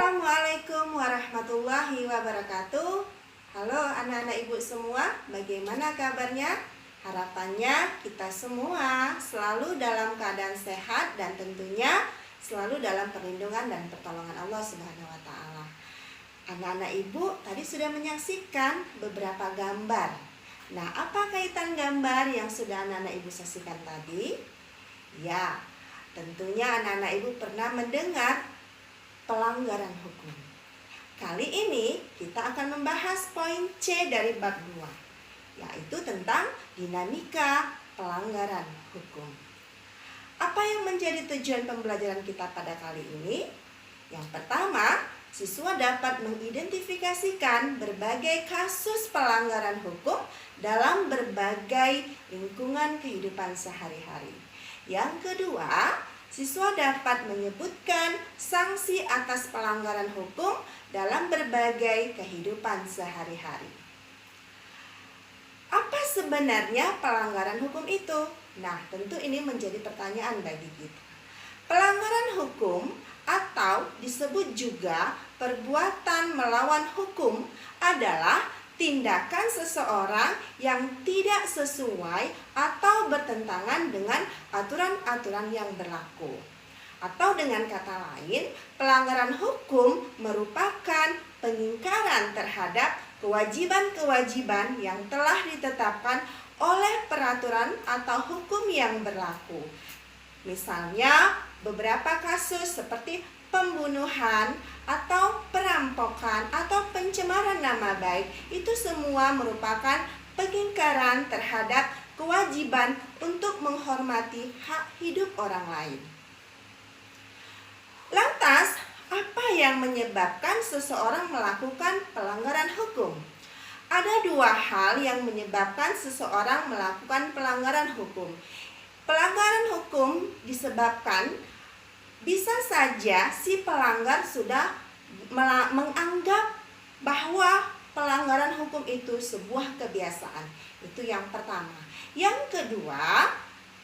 Assalamualaikum warahmatullahi wabarakatuh. Halo anak-anak ibu semua, bagaimana kabarnya? Harapannya kita semua selalu dalam keadaan sehat dan tentunya selalu dalam perlindungan dan pertolongan Allah Subhanahu wa taala. Anak-anak ibu tadi sudah menyaksikan beberapa gambar. Nah, apa kaitan gambar yang sudah anak-anak ibu saksikan tadi? Ya, tentunya anak-anak ibu pernah mendengar pelanggaran hukum. Kali ini kita akan membahas poin C dari bab 2, yaitu tentang dinamika pelanggaran hukum. Apa yang menjadi tujuan pembelajaran kita pada kali ini? Yang pertama, siswa dapat mengidentifikasikan berbagai kasus pelanggaran hukum dalam berbagai lingkungan kehidupan sehari-hari. Yang kedua, siswa dapat menyebutkan sanksi atas pelanggaran hukum dalam berbagai kehidupan sehari-hari. Apa sebenarnya pelanggaran hukum itu? Nah, tentu ini menjadi pertanyaan bagi kita. Pelanggaran hukum atau disebut juga perbuatan melawan hukum adalah tindakan seseorang yang tidak sesuai atau bertentangan dengan aturan-aturan yang berlaku. Atau dengan kata lain, pelanggaran hukum merupakan pengingkaran terhadap kewajiban-kewajiban yang telah ditetapkan oleh peraturan atau hukum yang berlaku. Misalnya, beberapa kasus seperti pembunuhan atau perampokan atau pencemaran nama baik, itu semua merupakan pengingkaran terhadap kewajiban untuk menghormati hak hidup orang lain. Lantas, apa yang menyebabkan seseorang melakukan pelanggaran hukum? Ada dua hal yang menyebabkan seseorang melakukan pelanggaran hukum. Pelanggaran hukum disebabkan bisa saja si pelanggar sudah menganggap bahwa pelanggaran hukum itu sebuah kebiasaan. Itu yang pertama. Yang kedua,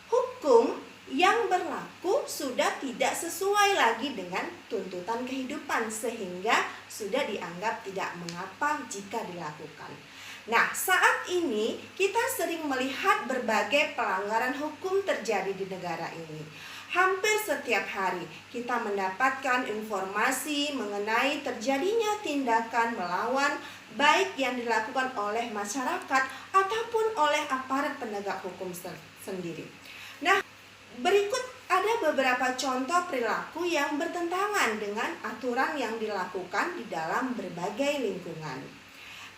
hukum yang berlaku sudah tidak sesuai lagi dengan tuntutan kehidupan sehingga sudah dianggap tidak mengapa jika dilakukan. Nah, saat ini kita sering melihat berbagai pelanggaran hukum terjadi di negara ini. Hampir setiap hari kita mendapatkan informasi mengenai terjadinya tindakan melawan baik yang dilakukan oleh masyarakat ataupun oleh aparat penegak hukum sendiri. Nah, berikut ada beberapa contoh perilaku yang bertentangan dengan aturan yang dilakukan di dalam berbagai lingkungan.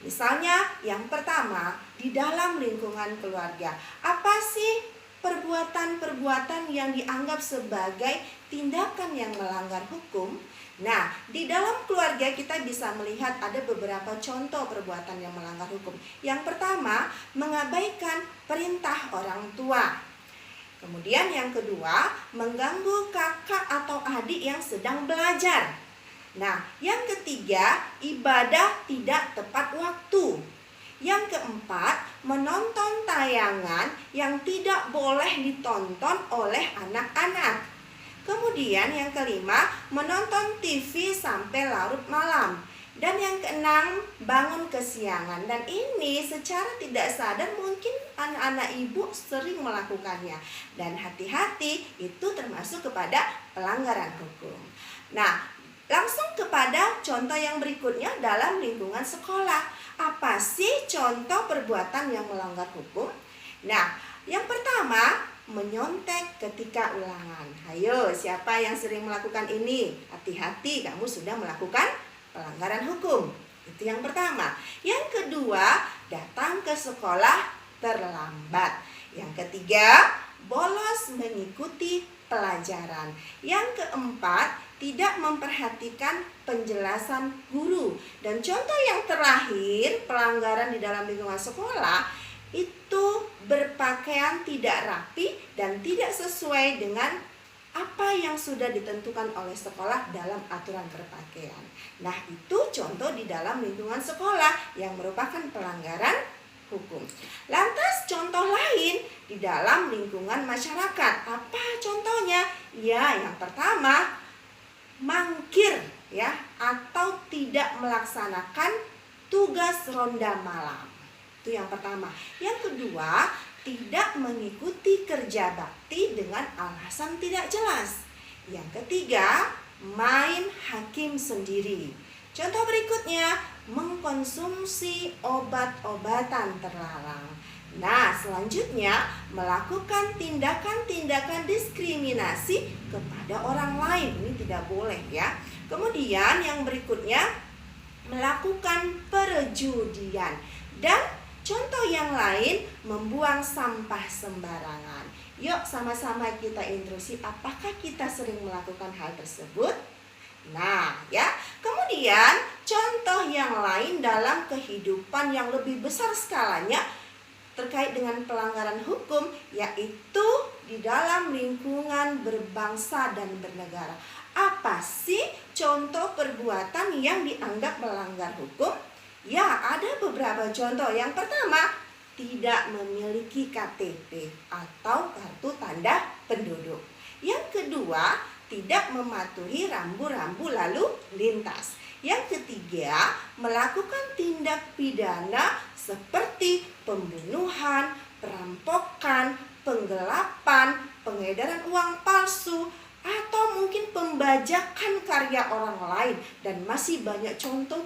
Misalnya, yang pertama, di dalam lingkungan keluarga. Apa sih perbuatan-perbuatan yang dianggap sebagai tindakan yang melanggar hukum? Nah, di dalam keluarga kita bisa melihat ada beberapa contoh perbuatan yang melanggar hukum. Yang pertama, mengabaikan perintah orang tua. Kemudian yang kedua, mengganggu kakak atau adik yang sedang belajar. Nah, yang ketiga, ibadah tidak tepat waktu. Yang keempat, menonton tayangan yang tidak boleh ditonton oleh anak-anak. Kemudian yang kelima, menonton TV sampai larut malam. Dan yang keenam, bangun kesiangan. Dan ini secara tidak sadar mungkin anak-anak ibu sering melakukannya. Dan hati-hati, itu termasuk kepada pelanggaran hukum. Nah, langsung kepada contoh yang berikutnya dalam lingkungan sekolah. Apa sih contoh perbuatan yang melanggar hukum? Nah, yang pertama, menyontek ketika ulangan. Ayo, siapa yang sering melakukan ini? Hati-hati, kamu sudah melakukan pelanggaran hukum. Itu yang pertama. Yang kedua, datang ke sekolah terlambat. Yang ketiga, bolos mengikuti pelajaran. Yang keempat, tidak memperhatikan penjelasan guru. Dan contoh yang terakhir, pelanggaran di dalam lingkungan sekolah, itu berpakaian tidak rapi dan tidak sesuai dengan apa yang sudah ditentukan oleh sekolah dalam aturan berpakaian. Nah, itu contoh di dalam lingkungan sekolah yang merupakan pelanggaran hukum. Lantas contoh lain di dalam lingkungan masyarakat. Apa contohnya? Ya, yang pertama, mangkir ya tidak melaksanakan tugas ronda malam. Itu yang pertama. Yang kedua, tidak mengikuti kerja bakti dengan alasan tidak jelas. Yang ketiga, main hakim sendiri. Contoh berikutnya, mengkonsumsi obat-obatan terlarang. Nah, selanjutnya melakukan tindakan-tindakan diskriminasi kepada orang lain. Ini tidak boleh ya. Kemudian yang berikutnya, melakukan perjudian. Dan contoh yang lain, membuang sampah sembarangan. Yuk sama-sama kita introspeksi, apakah kita sering melakukan hal tersebut? Nah, ya. Kemudian contoh yang lain dalam kehidupan yang lebih besar skalanya terkait dengan pelanggaran hukum, yaitu di dalam lingkungan berbangsa dan bernegara. Apa sih contoh perbuatan yang dianggap melanggar hukum? Ya, ada beberapa contoh. Yang pertama, tidak memiliki KTP atau kartu tanda penduduk. Yang kedua, tidak mematuhi rambu-rambu lalu lintas. Yang ketiga, melakukan tindak pidana seperti pembunuhan, perampokan, penggelapan, pengedaran uang palsu, atau mungkin pembajakan karya orang lain, dan masih banyak contoh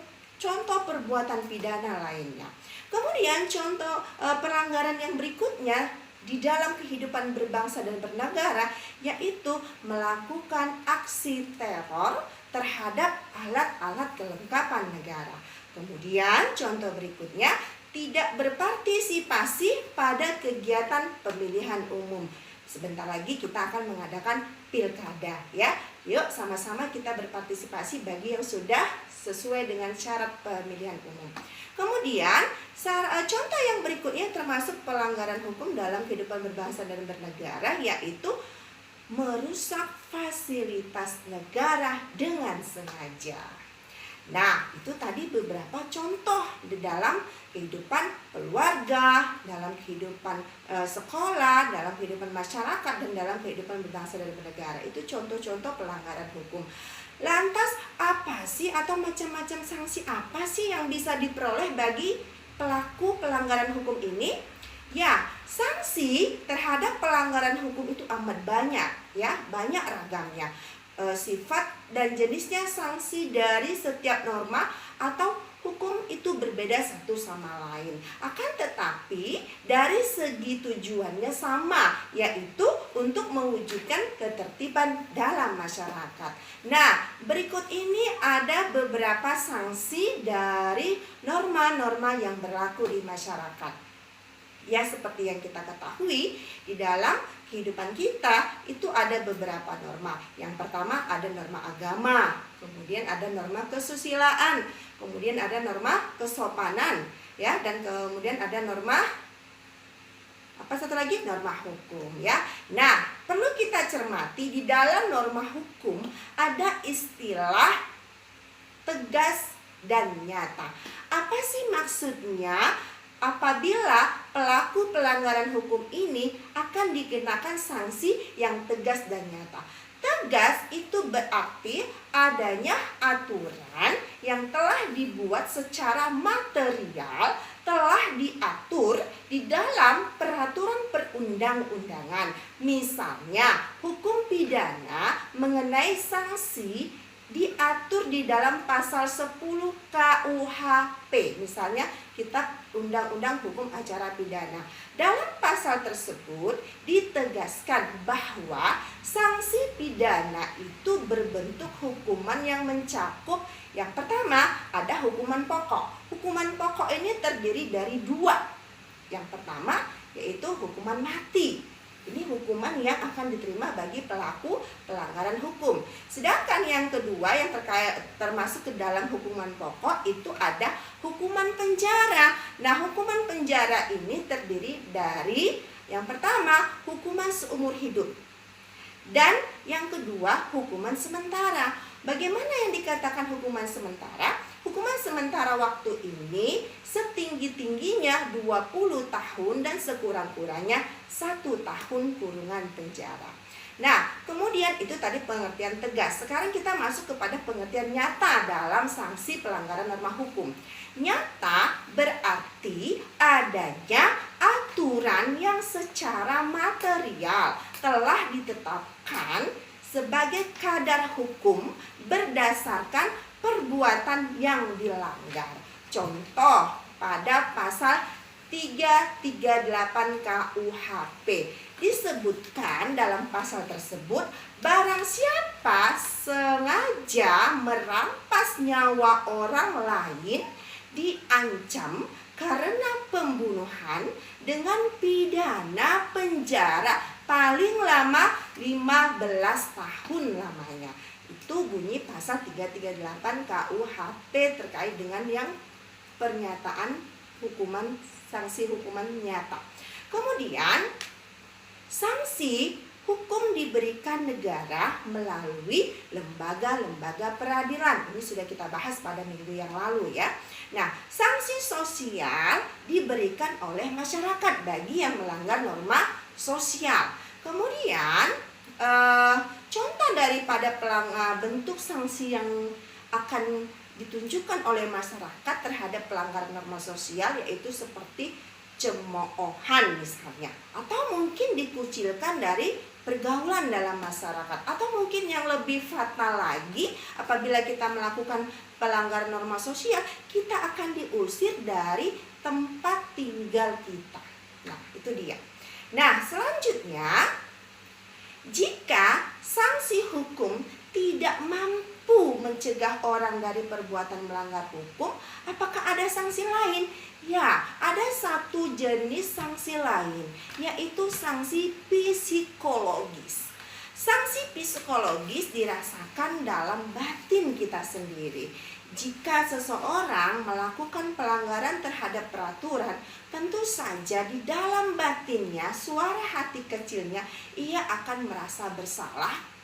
perbuatan pidana lainnya. Kemudian contoh pelanggaran yang berikutnya di dalam kehidupan berbangsa dan bernegara, yaitu melakukan aksi teror terhadap alat-alat kelengkapan negara. Kemudian contoh berikutnya, tidak berpartisipasi pada kegiatan pemilihan umum. Sebentar lagi kita akan mengadakan pilkada ya. Yuk sama-sama kita berpartisipasi bagi yang sudah sesuai dengan syarat pemilihan umum. Kemudian contoh yang berikutnya termasuk pelanggaran hukum dalam kehidupan berbangsa dan bernegara, yaitu merusak fasilitas negara dengan sengaja. Nah, itu tadi beberapa contoh di dalam kehidupan keluarga, dalam kehidupan sekolah, dalam kehidupan masyarakat, dan dalam kehidupan berbangsa dan bernegara. Itu contoh-contoh pelanggaran hukum. Lantas apa sih atau macam-macam sanksi apa sih yang bisa diperoleh bagi pelaku pelanggaran hukum ini? Ya, sanksi terhadap pelanggaran hukum itu amat banyak ya, banyak ragamnya. Sifat dan jenisnya sanksi dari setiap norma atau hukum itu berbeda satu sama lain. Akan tetapi dari segi tujuannya sama, yaitu untuk mewujudkan ketertiban dalam masyarakat. Nah, berikut ini ada beberapa sanksi dari norma-norma yang berlaku di masyarakat. Ya, seperti yang kita ketahui, di dalam kehidupan kita itu ada beberapa norma. Yang pertama ada norma agama, kemudian ada norma kesusilaan, kemudian ada norma kesopanan, ya, dan kemudian ada norma satu lagi, norma hukum, ya. Nah, perlu kita cermati di dalam norma hukum ada istilah tegas dan nyata. Apa sih maksudnya? Apabila pelaku pelanggaran hukum ini akan dikenakan sanksi yang tegas dan nyata. Tegas itu berarti adanya aturan yang telah dibuat secara material, telah diatur di dalam peraturan perundang-undangan. Misalnya, hukum pidana mengenai sanksi diatur di dalam pasal 10 KUHP. Misalnya kitab Undang-Undang Hukum Acara Pidana. Dalam pasal tersebut ditegaskan bahwa sanksi pidana itu berbentuk hukuman yang mencakup, yang pertama ada hukuman pokok. Hukuman pokok ini terdiri dari dua. Yang pertama yaitu hukuman mati. Ini hukuman yang akan diterima bagi pelaku pelanggaran hukum. Sedangkan yang kedua yang termasuk ke dalam hukuman pokok itu ada hukuman penjara. Nah, hukuman penjara ini terdiri dari yang pertama hukuman seumur hidup. Dan yang kedua hukuman sementara. Bagaimana yang dikatakan hukuman sementara? Hukuman sementara waktu ini setinggi-tingginya 20 tahun dan sekurang-kurangnya 1 tahun kurungan penjara. Nah, kemudian itu tadi pengertian tegas. Sekarang kita masuk kepada pengertian nyata dalam sanksi pelanggaran norma hukum. Nyata berarti adanya aturan yang secara material telah ditetapkan sebagai kadar hukum berdasarkan perbuatan yang dilanggar. Contoh pada pasal 338 KUHP disebutkan dalam pasal tersebut, barang siapa sengaja merampas nyawa orang lain diancam karena pembunuhan dengan pidana penjara paling lama 15 tahun lamanya. Itu bunyi pasal 338 KUHP terkait dengan yang pernyataan hukuman, sanksi hukuman nyata. Kemudian sanksi hukum diberikan negara melalui lembaga-lembaga peradilan. Ini sudah kita bahas pada minggu yang lalu ya. Nah, sanksi sosial diberikan oleh masyarakat bagi yang melanggar norma sosial. Kemudian contoh daripada bentuk sanksi yang akan ditunjukkan oleh masyarakat terhadap pelanggaran norma sosial yaitu seperti cemoohan misalnya, atau mungkin dikucilkan dari pergaulan dalam masyarakat, atau mungkin yang lebih fatal lagi, apabila kita melakukan pelanggaran norma sosial, kita akan diusir dari tempat tinggal kita. Nah, itu dia. Nah, selanjutnya, jika sanksi hukum tidak mampu mencegah orang dari perbuatan melanggar hukum, apakah ada sanksi lain? Ya, ada satu jenis sanksi lain, yaitu sanksi psikologis. Sanksi psikologis dirasakan dalam batin kita sendiri. Jika seseorang melakukan pelanggaran terhadap peraturan, tentu saja di dalam batinnya, suara hati kecilnya, ia akan merasa bersalah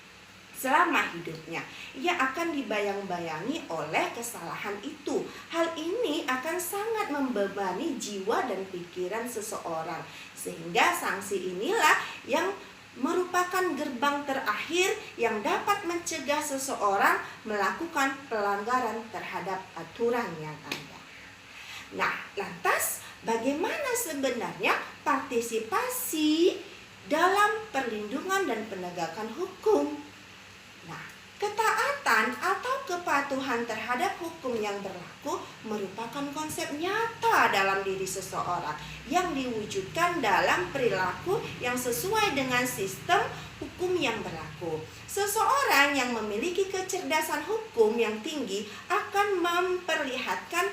selama hidupnya. Ia akan dibayang-bayangi oleh kesalahan itu. Hal ini akan sangat membebani jiwa dan pikiran seseorang, sehingga sanksi inilah yang merupakan gerbang terakhir yang dapat mencegah seseorang melakukan pelanggaran terhadap aturan yang ada. Nah, lantas bagaimana sebenarnya partisipasi dalam perlindungan dan penegakan hukum? Nah, ketaatan atau kepatuhan terhadap hukum yang berlaku merupakan konsep nyata dalam diri seseorang yang diwujudkan dalam perilaku yang sesuai dengan sistem hukum yang berlaku. Seseorang yang memiliki kecerdasan hukum yang tinggi akan memperlihatkan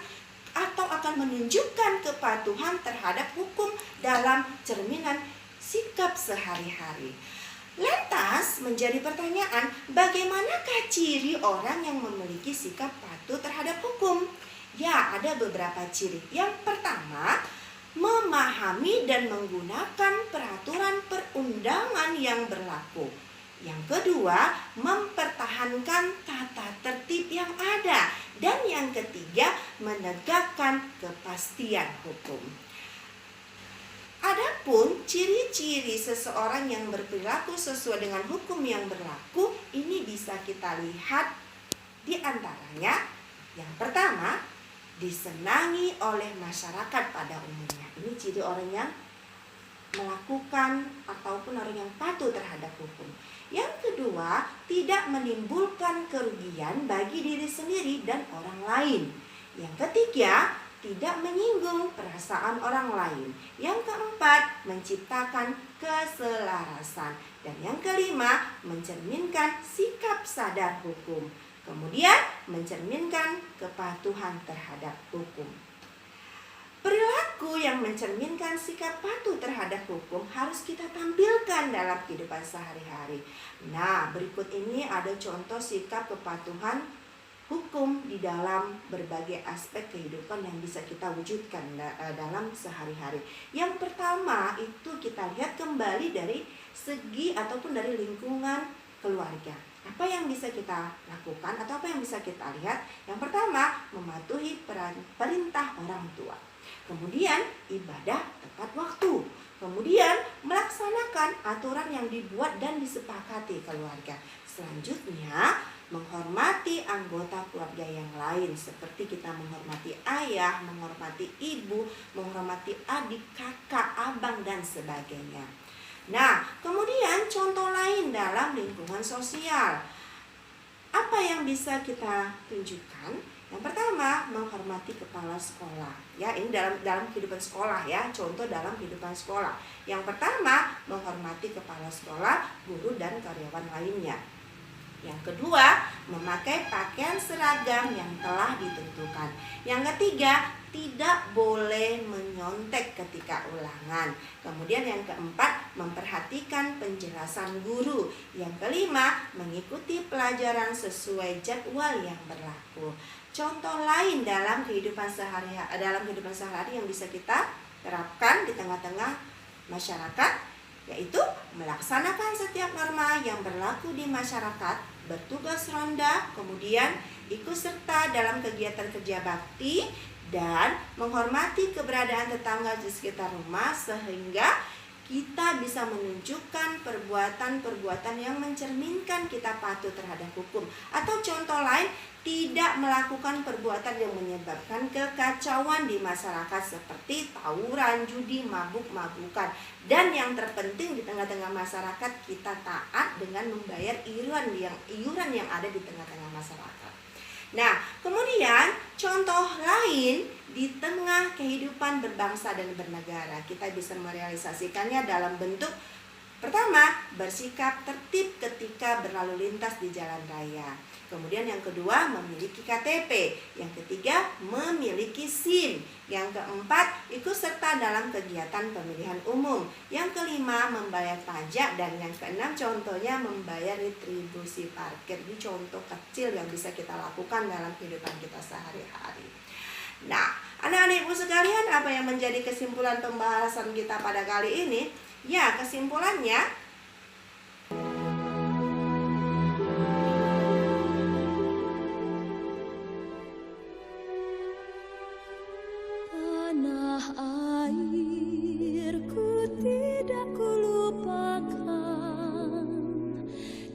atau akan menunjukkan kepatuhan terhadap hukum dalam cerminan sikap sehari-hari. Lantas menjadi pertanyaan, bagaimanakah ciri orang yang memiliki sikap patuh terhadap hukum? Ya, ada beberapa ciri. Yang pertama, memahami dan menggunakan peraturan perundangan yang berlaku. Yang kedua, mempertahankan tata tertib yang ada. Dan yang ketiga, menegakkan kepastian hukum. Adapun ciri-ciri seseorang yang berperilaku sesuai dengan hukum yang berlaku, ini bisa kita lihat di antaranya. Yang pertama, disenangi oleh masyarakat pada umumnya. Ini ciri orang yang melakukan ataupun orang yang patuh terhadap hukum. Yang kedua, tidak menimbulkan kerugian bagi diri sendiri dan orang lain. Yang ketiga, tidak menyinggung perasaan orang lain. Yang keempat, menciptakan keselarasan. Dan yang kelima, mencerminkan sikap sadar hukum. Kemudian, mencerminkan kepatuhan terhadap hukum. Perilaku yang mencerminkan sikap patuh terhadap hukum harus kita tampilkan dalam kehidupan sehari-hari. Nah, berikut ini ada contoh sikap kepatuhan hukum di dalam berbagai aspek kehidupan yang bisa kita wujudkan dalam sehari-hari. Yang pertama itu kita lihat kembali dari segi ataupun dari lingkungan keluarga. Apa yang bisa kita lakukan atau apa yang bisa kita lihat? Yang pertama, mematuhi perintah orang tua. Kemudian ibadah tepat waktu. Kemudian melaksanakan aturan yang dibuat dan disepakati keluarga. Selanjutnya menghormati anggota keluarga yang lain, seperti kita menghormati ayah, menghormati ibu, menghormati adik, kakak, abang, dan sebagainya. Nah, kemudian contoh lain dalam lingkungan sosial. Apa yang bisa kita tunjukkan? Yang pertama, menghormati kepala sekolah. Ya, ini dalam kehidupan sekolah ya, contoh dalam kehidupan sekolah. Yang pertama, menghormati kepala sekolah, guru, dan karyawan lainnya. Yang kedua, memakai pakaian seragam yang telah ditentukan. Yang ketiga, tidak boleh menyontek ketika ulangan. Kemudian yang keempat, memperhatikan penjelasan guru. Yang kelima, mengikuti pelajaran sesuai jadwal yang berlaku. Contoh lain dalam kehidupan sehari-hari yang bisa kita terapkan di tengah-tengah masyarakat, yaitu melaksanakan setiap norma yang berlaku di masyarakat, bertugas ronda, kemudian ikut serta dalam kegiatan kerja bakti, dan menghormati keberadaan tetangga di sekitar rumah sehingga kita bisa menunjukkan perbuatan-perbuatan yang mencerminkan kita patuh terhadap hukum. Atau contoh lain, tidak melakukan perbuatan yang menyebabkan kekacauan di masyarakat seperti tawuran, judi, mabuk-mabukan. Dan yang terpenting di tengah-tengah masyarakat, kita taat dengan membayar iuran yang ada di tengah-tengah masyarakat. Nah, kemudian contoh lain di tengah kehidupan berbangsa dan bernegara, kita bisa merealisasikannya dalam bentuk pertama, bersikap tertib ketika berlalu lintas di jalan raya. Kemudian yang kedua, memiliki KTP. Yang ketiga, memiliki SIM. Yang keempat, ikut serta dalam kegiatan pemilihan umum. Yang kelima, membayar pajak. Dan yang keenam, contohnya membayar retribusi parkir. Ini contoh kecil yang bisa kita lakukan dalam kehidupan kita sehari-hari. Nah, anak-anak ibu sekalian, apa yang menjadi kesimpulan pembahasan kita pada kali ini? Ya, kesimpulannya, tanah airku tidak kulupakan,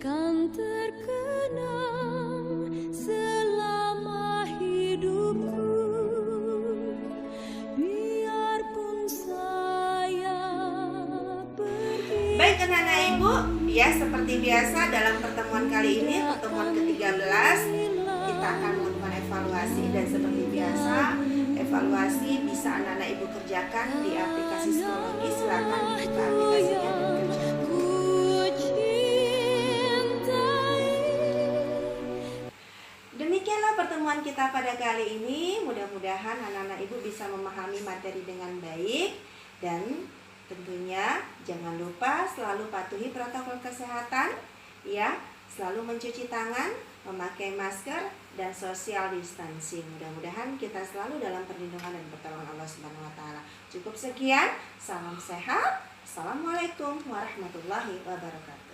kan terkenang selama hidupku. Biarpun saya pergi. Baik anak-anak ibu, ya seperti biasa dalam pertemuan kali ini, pertemuan ke-13, kita akan melakukan evaluasi. Dan seperti biasa, evaluasi bisa anak-anak ibu kerjakan di aplikasi psikologi. Silakan dibuka aplikasinya dan kerjakan. Demikianlah pertemuan kita pada kali ini. Mudah-mudahan anak-anak ibu bisa memahami materi dengan baik. Dan tentunya jangan lupa selalu patuhi protokol kesehatan, ya, selalu mencuci tangan, memakai masker, dan social distancing. Mudah-mudahan kita selalu dalam perlindungan dan pertolongan Allah Subhanahu wa taala. Cukup sekian, salam sehat. Assalamualaikum warahmatullahi wabarakatuh.